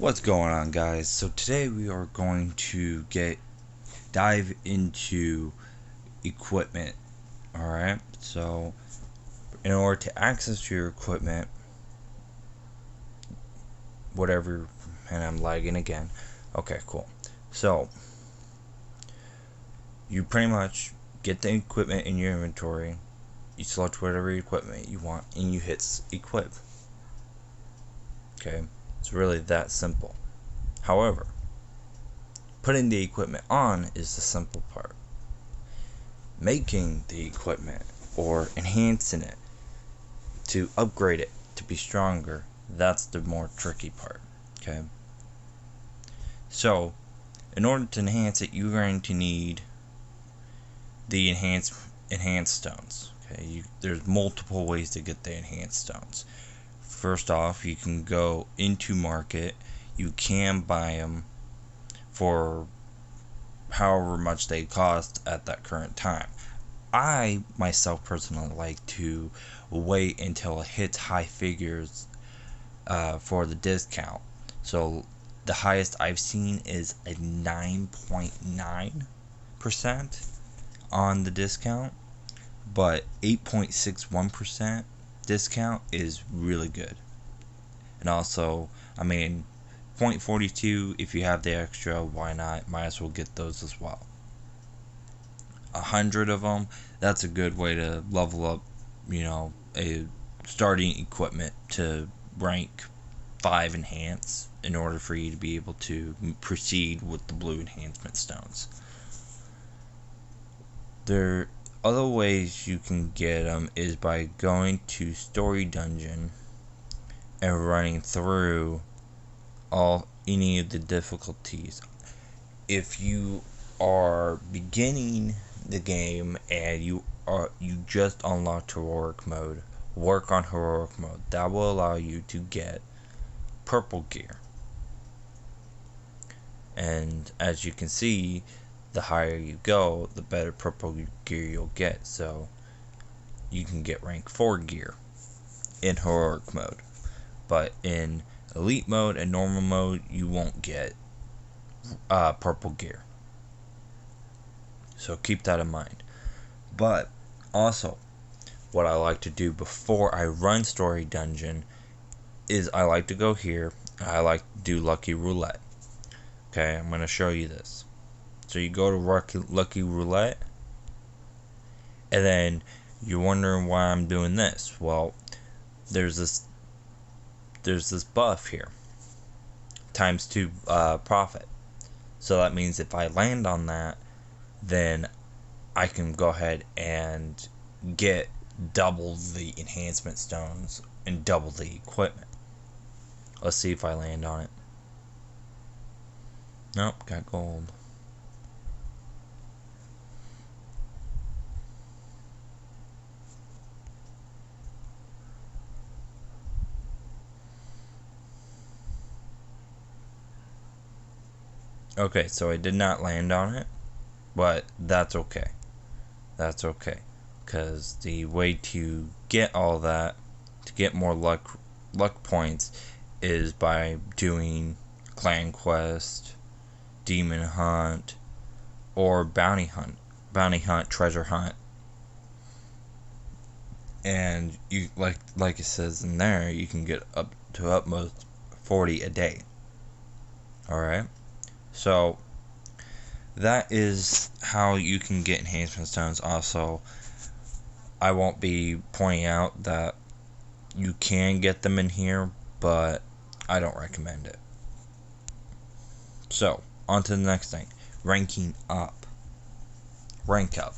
What's going on, guys? So today we are going to dive into equipment. Alright, so in order to access your equipment, whatever, and I'm lagging again. Okay, cool. So you pretty much get the equipment in your inventory, you select whatever equipment you want, and you hit equip. Okay, it's really that simple. However, putting the equipment on is the simple part. Making the equipment or enhancing it to upgrade it to be stronger, that's the more tricky part. Okay, so in order to enhance it, you're going to need the enhanced stones. Okay, there's multiple ways to get the enhanced stones. First off, you can go into market. You can buy them for however much they cost at that current time. I myself personally like to wait until it hits high figures for the discount. So the highest I've seen is a 9.9% on the discount, but 8.61% discount is really good. And also, I mean, 0.42, if you have the extra, why not? Might as well get those as well. 100 of them, that's a good way to level up, a starting equipment to rank 5 enhance in order for you to be able to proceed with the blue enhancement stones. There are other ways you can get them is by going to Story Dungeon and running through any of the difficulties. If you are beginning the game and you just unlocked heroic mode, work on heroic mode. That will allow you to get purple gear. And as you can see, the higher you go, the better purple gear you'll get. So you can get rank 4 gear in heroic mode, but in elite mode and normal mode you won't get purple gear. So keep that in mind. But also, what I like to do before I run Story Dungeon is I like to go here. I like to do Lucky Roulette. Okay, I'm going to show you this. So you go to Lucky Roulette, and then you're wondering why I'm doing this. Well, there's this buff here, ×2 profit. So that means if I land on that, then I can go ahead and get double the enhancement stones and double the equipment. Let's see if I land on it. Nope, got gold. Okay, so I did not land on it, but that's okay. That's okay, because the way to get all that, to get more luck points, is by doing clan quest, demon hunt, or bounty hunt, treasure hunt. And you like it says in there, you can get up to upmost 40 a day. Alright, so that is how you can get enhancement stones. Also, I won't be pointing out that you can get them in here, but I don't recommend it. So, on to the next thing. Ranking up. Rank up.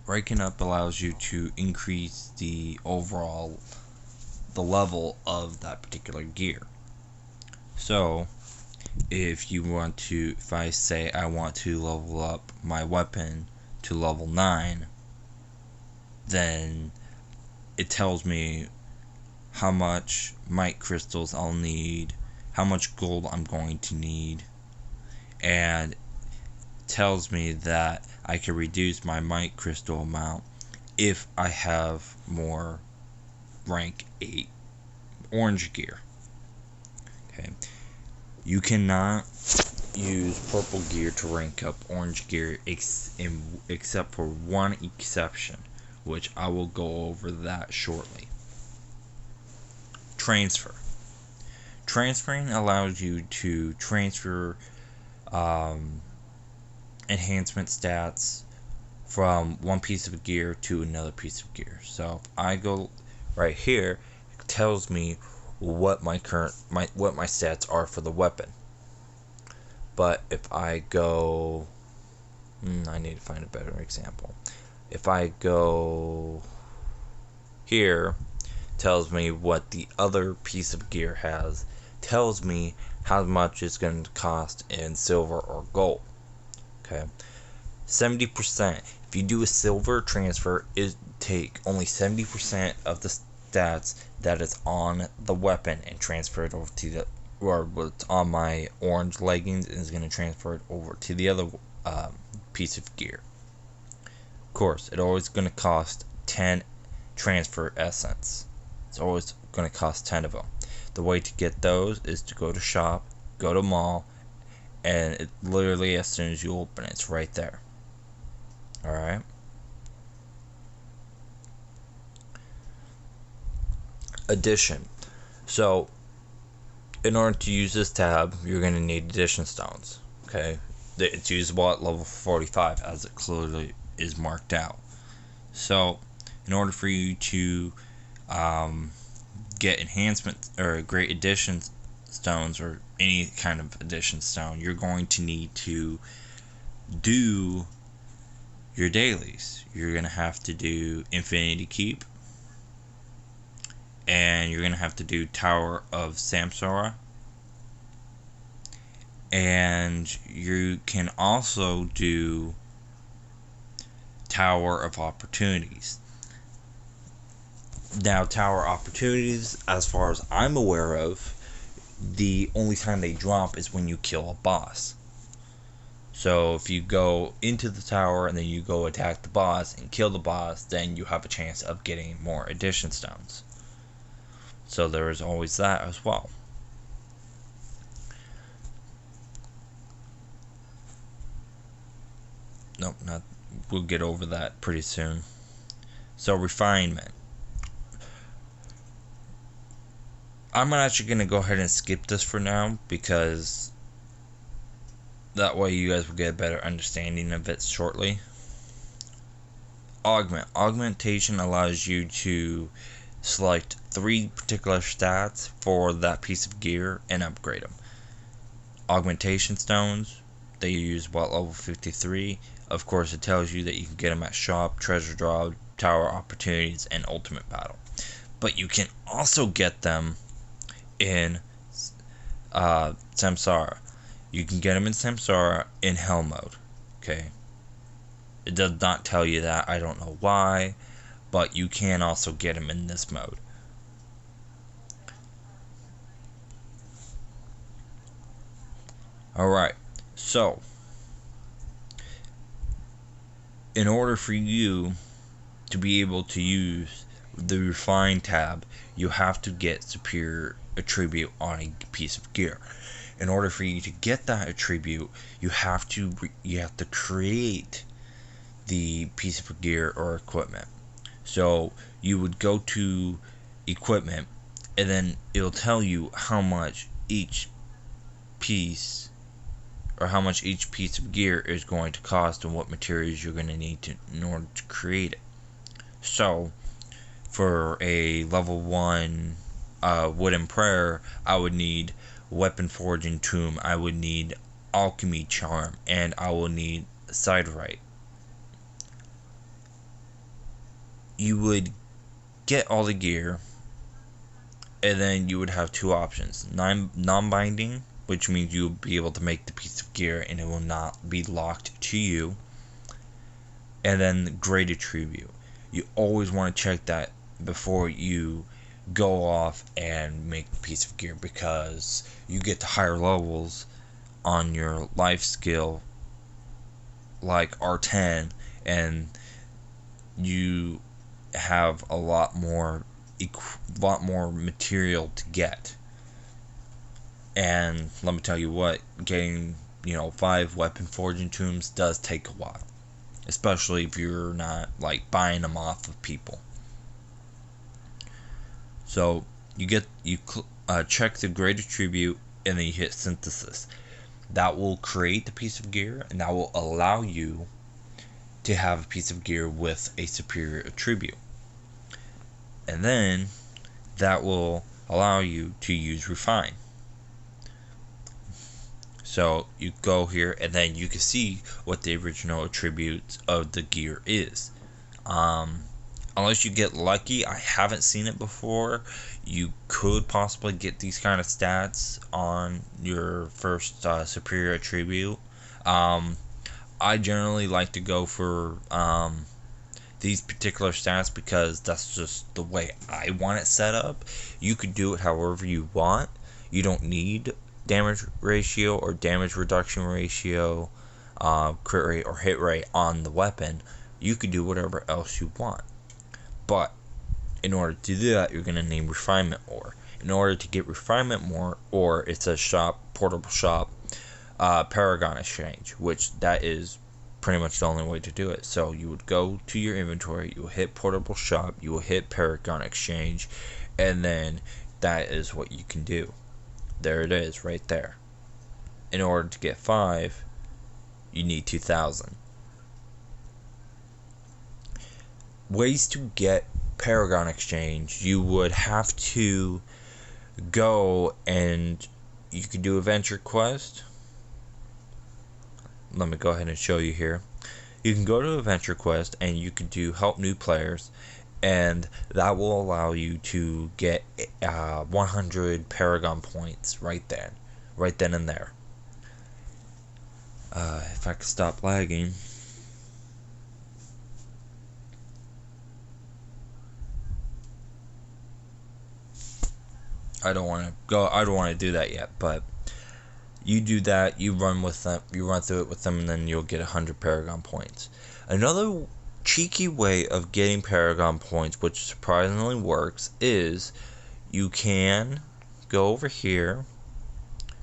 Ranking up allows you to increase the level of that particular gear. So, if I say I want to level up my weapon to level 9, then it tells me how much might crystals I'll need, how much gold I'm going to need, and tells me that I can reduce my might crystal amount if I have more rank 8 orange gear. Okay, You cannot use purple gear to rank up orange gear except for one exception, which I will go over that shortly. Transfer. Transferring allows you to transfer enhancement stats from one piece of gear to another piece of gear. So if I go right here, it tells me what my stats are for the weapon. But if I go, I need to find a better example. If I go here, tells me what the other piece of gear has, tells me how much it's going to cost in silver or gold. Okay, 70%. If you do a silver transfer, it take only 70% of the stats that is on the weapon and transfer it over to the, or what's on my orange leggings is going to transfer it over to the other piece of gear. Of course, it's always going to cost 10 transfer essence. It's always going to cost 10 of them. The way to get those is to go to shop, go to mall, and it literally, as soon as you open it, it's right there. Alright? Addition. So, in order to use this tab, you're going to need addition stones. Okay? It's usable at level 45, as it clearly is marked out. So, in order for you to get enhancement or great addition stones or any kind of addition stone, you're going to need to do your dailies. You're going to have to do Infinity Keep, and you're going to have to do Tower of Samsara, and you can also do Tower of Opportunities. Now, Tower Opportunities, as far as I'm aware of, the only time they drop is when you kill a boss. So if you go into the tower and then you go attack the boss and kill the boss, then you have a chance of getting more addition stones. So there is always that as well. Nope, not. We'll get over that pretty soon. So refinement. I'm actually going to go ahead and skip this for now, because that way you guys will get a better understanding of it shortly. Augmentation allows you to select 3 particular stats for that piece of gear and upgrade them. Augmentation stones, they use about level 53. Of course, it tells you that you can get them at shop, treasure draw, tower opportunities, and ultimate battle. But you can also get them in Samsara. You can get them in Samsara in Hell mode. Okay. It does not tell you that. I don't know why. But you can also get them in this mode. Alright. So, in order for you to be able to use the Refine tab, you have to get Superior Attribute on a piece of gear. In order for you to get that attribute, you have to create the piece of gear or equipment. So you would go to equipment, and then it'll tell you how much each piece of gear is going to cost and what materials you're going to need in order to create it. So for a level 1 wooden prayer, I would need weapon forging tomb, I would need alchemy charm, and I will need siderite. You would get all the gear, and then you would have 2 options: non-binding, which means you'll be able to make the piece of gear and it will not be locked to you, and then great attribute. You always want to check that before you go off and make the piece of gear, because you get to higher levels on your life skill like R10 and you have a lot more material to get. And let me tell you what, getting 5 weapon forging tombs does take a while, especially if you're not like buying them off of people. So you check the great attribute, and then you hit synthesis. That will create the piece of gear, and that will allow you to have a piece of gear with a superior attribute. And then that will allow you to use refine. So you go here, and then you can see what the original attribute of the gear is. Unless you get lucky, I haven't seen it before. You could possibly get these kind of stats on your first superior attribute. I generally like to go for these particular stats because that's just the way I want it set up. You could do it however you want. You don't need damage ratio or damage reduction ratio, crit rate or hit rate on the weapon. You could do whatever else you want. But in order to do that, you're going to need refinement ore. In order to get refinement ore, it's a portable shop, Paragon Exchange, which that is pretty much the only way to do it. So you would go to your inventory, you will hit portable shop, you will hit Paragon Exchange, and then that is what you can do. There it is, right there. In order to get 5, you need 2,000. Ways to get Paragon Exchange: you would have to go and you could do a venture quest. Let me go ahead and show you here. You can go to a venture quest and you can do help new players, and that will allow you to get 100 Paragon points right then and there. If I could stop lagging. I don't want to do that yet, but you do that, you run through it with them, and then you'll get 100 Paragon points. Another cheeky way of getting Paragon points, which surprisingly works, is you can go over here.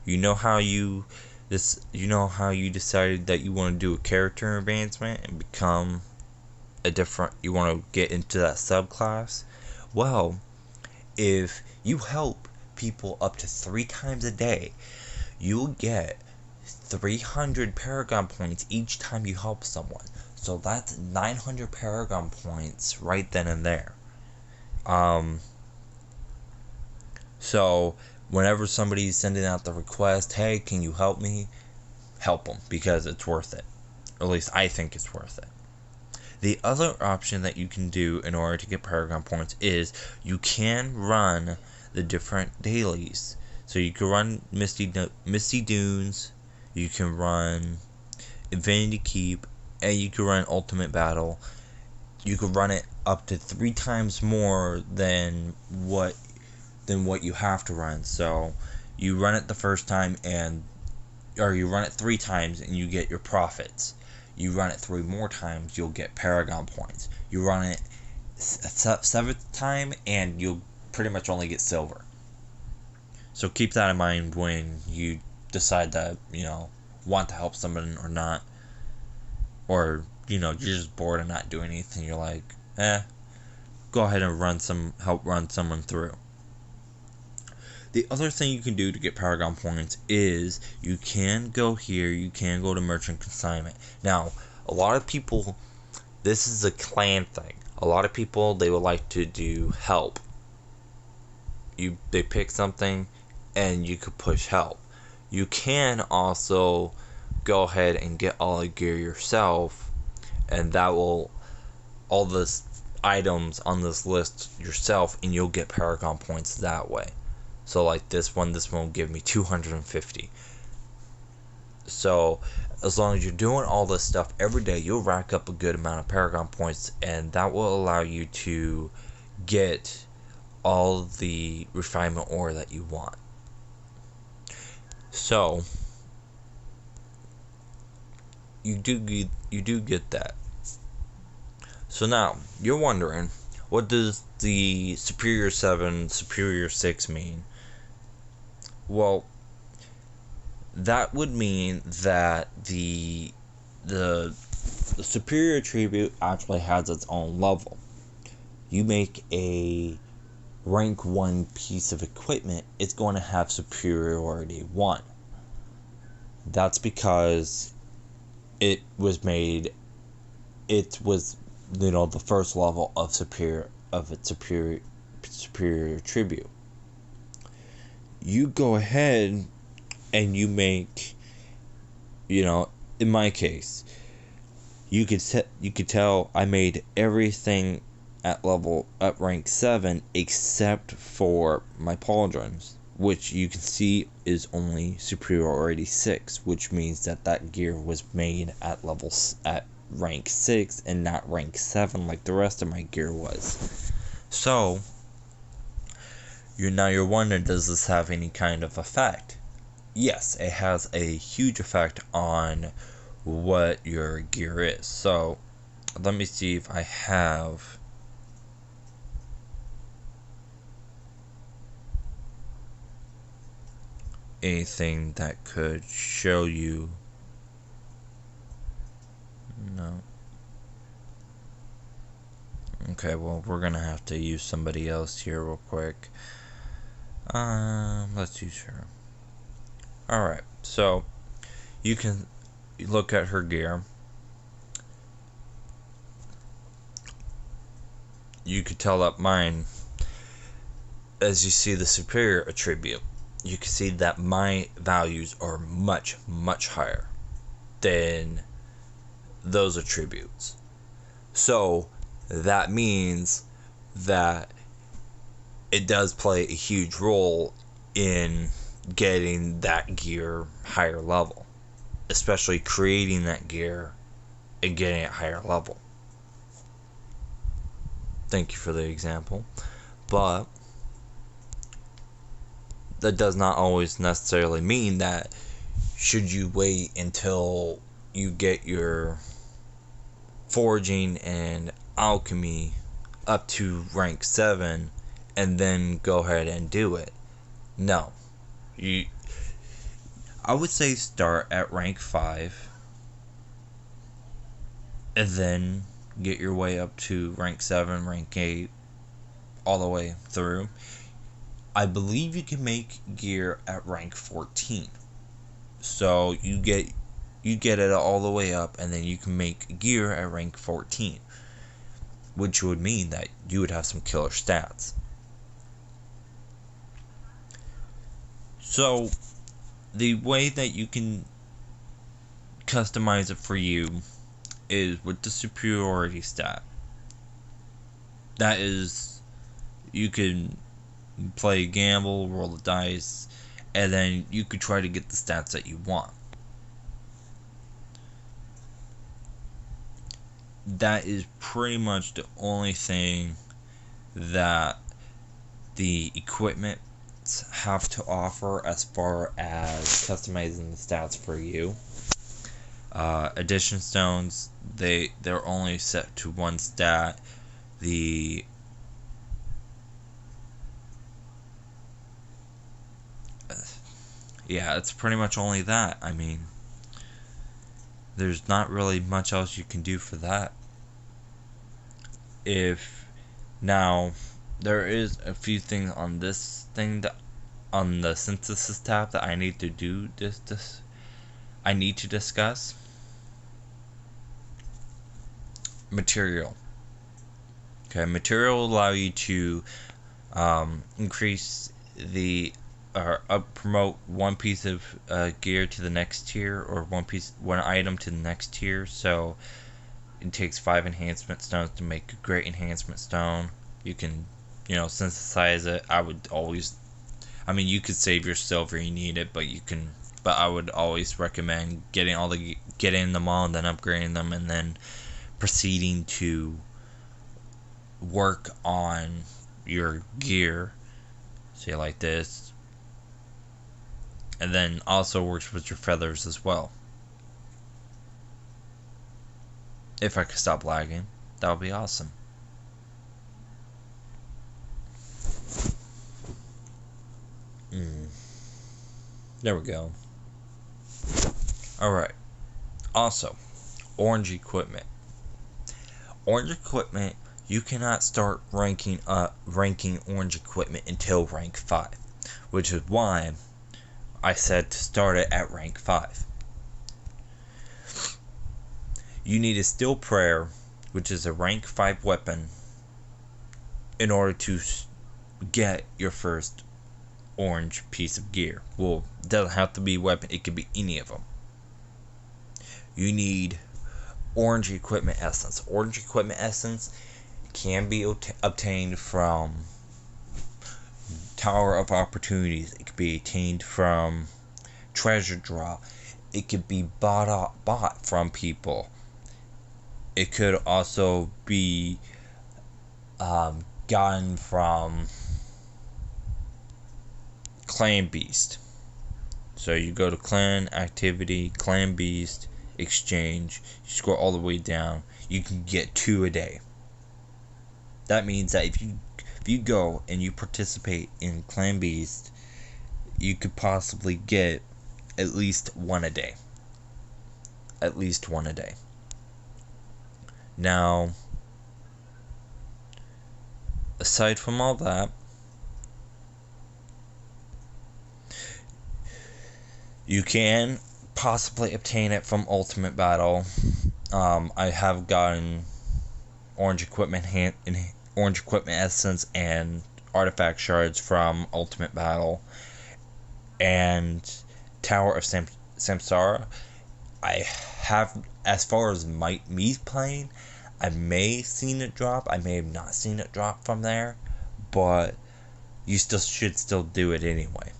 You know how you decided that you want to do a character advancement and become you want to get into that subclass? Well, if you help people up to 3 times a day, you'll get 300 Paragon points each time you help someone. So that's 900 Paragon points right then and there. So whenever somebody's sending out the request, hey, can you help me? Help them, because it's worth it. Or at least I think it's worth it. The other option that you can do in order to get Paragon points is you can run the different dailies. So you can run Misty Dunes, you can run Infinity Keep, and you can run Ultimate Battle. You can run it up to 3 times more than what you have to run. So you run it the first time, or you run it 3 times and you get your profits. You run it 3 more times, you'll get Paragon points. You run it a 7th time, and you'll pretty much only get silver. So keep that in mind when you decide that, want to help someone or not. Or, you're just bored and not doing anything. You're like, go ahead and help run someone through. The other thing you can do to get Paragon points is you can go here, you can go to Merchant Consignment. Now, a lot of people, this is a clan thing. A lot of people, they would like to do help. They pick something and you could push help. You can also go ahead and get all the gear yourself, and that will all the items on this list yourself, and you'll get Paragon points that way. So like this one will give me 250. So as long as you're doing all this stuff every day, you'll rack up a good amount of Paragon points, and that will allow you to get all the refinement ore that you want. So you do get that. So now you're wondering, what does the Superior 7, Superior 6 mean? Well, that would mean that the superior attribute actually has its own level. You make a rank 1 piece of equipment, it's going to have superiority 1. That's because it was the first level of its superior attribute. You go ahead and you make, in my case, you could tell I made everything at rank 7 except for my pauldrons, which you can see is only superiority 6, which means that gear was made at rank 6 and not rank 7 like the rest of my gear was. So you're wondering, does this have any kind of effect? Yes, it has a huge effect on what your gear is. So let me see if I have anything that could show you. No. Okay, well, we're gonna have to use somebody else here real quick. Let's use her. Alright, so you can look at her gear. You could tell that mine, as you see the superior attribute, you can see that my values are much, much higher than those attributes. So that means that it does play a huge role in getting that gear higher level, especially creating that gear and getting it higher level. Thank you for the example, but that does not always necessarily mean that should you wait until you get your forging and alchemy up to rank 7 and then go ahead and do it. No. I would say start at rank 5 and then get your way up to rank 7, rank 8, all the way through. I believe you can make gear at rank 14. So you get it all the way up, and then you can make gear at rank 14, which would mean that you would have some killer stats. So the way that you can customize it for you is with the superiority stat. That is, you can play a gamble, roll the dice, and then you could try to get the stats that you want. That is pretty much the only thing that the equipment have to offer as far as customizing the stats for you. Addition stones, they're only set to one stat. Yeah, it's pretty much only that. I mean, there's not really much else you can do for that. Now, there is a few things on this thing on the synthesis tab that I need to do I need to discuss. Material. Okay, material will allow you to increase promote one piece of gear to the next tier, or one item to the next tier. So it takes 5 enhancement stones to make a great enhancement stone. You can, synthesize it. You could save your silver, you need it, but I would always recommend getting them all and then upgrading them, and then proceeding to work on your gear. Say like this. And then also works with your feathers as well. If I could stop lagging, that would be awesome. There we go. Alright. Also, orange equipment. Orange equipment, you cannot start ranking orange equipment until rank 5. Which is why I said to start it at rank 5. You need a steel prayer, which is a rank 5 weapon, in order to get your first orange piece of gear. Well, it doesn't have to be a weapon, it could be any of them. You need orange equipment essence. Orange equipment essence can be obtained from Tower of Opportunities. It could be obtained from Treasure Drop. It could be bought from people. It could also be gotten from Clan Beast. So you go to Clan Activity, Clan Beast, Exchange, you scroll all the way down, you can get 2 a day. That means that if you go and you participate in Clan Beast, you could possibly get at least 1 a day. At least 1 a day. Now, aside from all that, you can possibly obtain it from Ultimate Battle. I have gotten orange equipment essence and artifact shards from Ultimate Battle and Tower of Samsara. I have, as far as me playing, I may have seen it drop, I may have not seen it drop from there, but you should still do it anyway.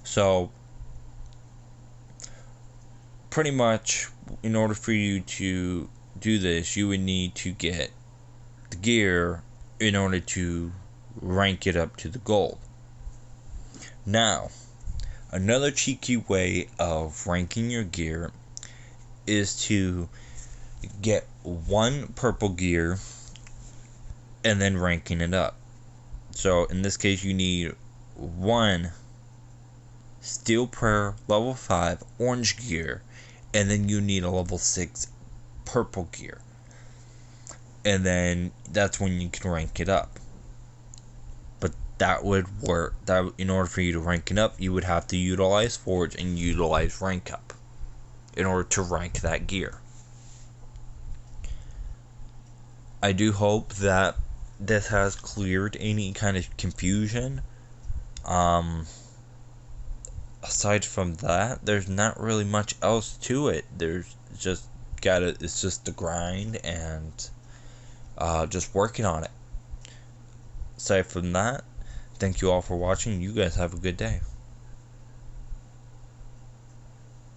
So, pretty much, in order for you to do this, you would need to get the gear in order to rank it up to the gold. Now, another cheeky way of ranking your gear is to get 1 purple gear and then ranking it up. So, in this case, you need 1 Steel Prayer level 5 orange gear, and then you need a level 6 purple gear. And then that's when you can rank it up. But that would work. That in order for you to rank it up, you would have to utilize Forge and utilize rank up in order to rank that gear. I do hope that this has cleared any kind of confusion. Aside from that, there's not really much else to it. It's just the grind and just working on it. Aside from that, thank you all for watching. You guys have a good day.